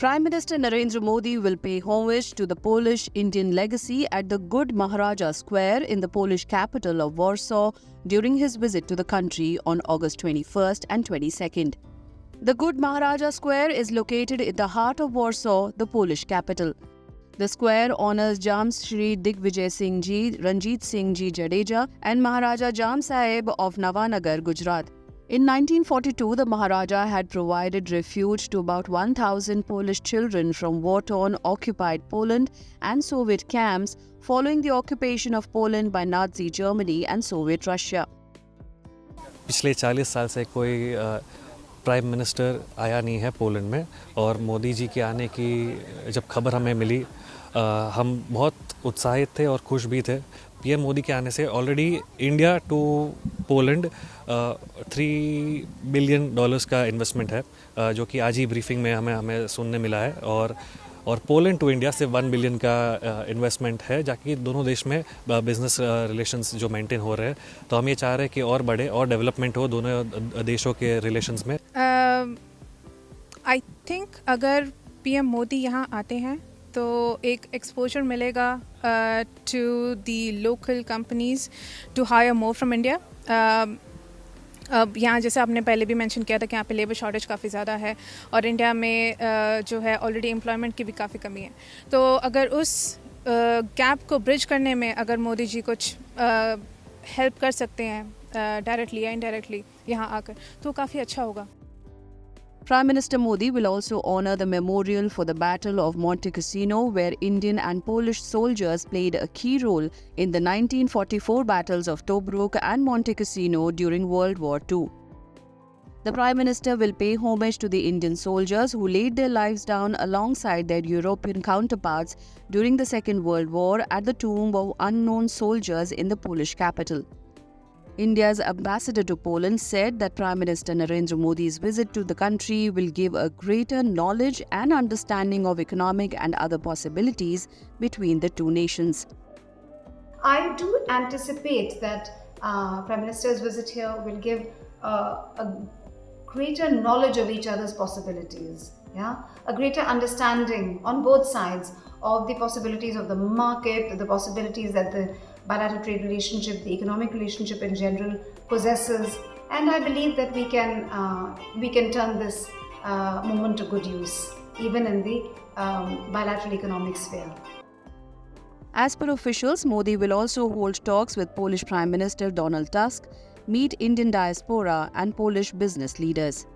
Prime Minister Narendra Modi will pay homage to the Polish-Indian legacy at the Good Maharaja Square in the Polish capital of Warsaw during his visit to the country on August 21st and 22nd. The Good Maharaja Square is located in the heart of Warsaw, the Polish capital. The square honors Jam Shri Digvijay Singh Ji, Ranjit Singh Ji Jadeja and Maharaja Jam Sahib of Navanagar, Gujarat. In 1942, the Maharaja had provided refuge to about 1,000 Polish children from war-torn occupied Poland and Soviet camps following the occupation of Poland by Nazi Germany and Soviet Russia. पिछले 40 साल से कोई prime minister आया नहीं है Poland में और मोदी जी के आने की जब खबर हमें मिली हम बहुत उत्साहित थे और खुश भी थे। पीएम मोदी के आने से already India to Poland $3 billion का इन्वेस्टमेंट है जो कि आज ही ब्रीफिंग में हमें सुनने मिला है और पोलैंड टू इंडिया से 1 बिलियन का इन्वेस्टमेंट है जाकि दोनों देश में बिजनेस रिलेशंस जो मेंटेन हो रहे हैं। तो हम ये चाह रहे हैं कि और बढ़े और डेवलपमेंट हो दोनों देशों के रिलेशंस में। आई थिंक अगर पीएम मोदी यहाँ आते हैं तो एक एक्सपोजर मिलेगा to the local companies to hire more from India. अब यहाँ जैसे आपने पहले भी मेंशन किया था कि यहाँ पे लेबर शॉर्टेज काफ़ी ज़्यादा है और इंडिया में जो है ऑलरेडी एम्प्लॉयमेंट की भी काफ़ी कमी है। तो अगर उस गैप को ब्रिज करने में अगर मोदी जी कुछ हेल्प कर सकते हैं डायरेक्टली या इनडायरेक्टली यहाँ आकर तो काफ़ी अच्छा होगा। Prime Minister Modi will also honor the memorial for the Battle of Monte Cassino, where Indian and Polish soldiers played a key role in the 1944 battles of Tobruk and Monte Cassino during World War II. The Prime Minister will pay homage to the Indian soldiers who laid their lives down alongside their European counterparts during the Second World War at the Tomb of Unknown Soldiers in the Polish capital. India's ambassador to Poland said that Prime Minister Narendra Modi's visit to the country will give a greater knowledge and understanding of economic and other possibilities between the two nations. I do anticipate that Prime Minister's visit here will give a greater knowledge of each other's possibilities, a greater understanding on both sides of the possibilities of the market, the possibilities that the bilateral trade relationship, the economic relationship in general possesses, and I believe that we can turn this moment to good use, even in the bilateral economic sphere. As per officials, Modi will also hold talks with Polish Prime Minister Donald Tusk, meet Indian diaspora and Polish business leaders.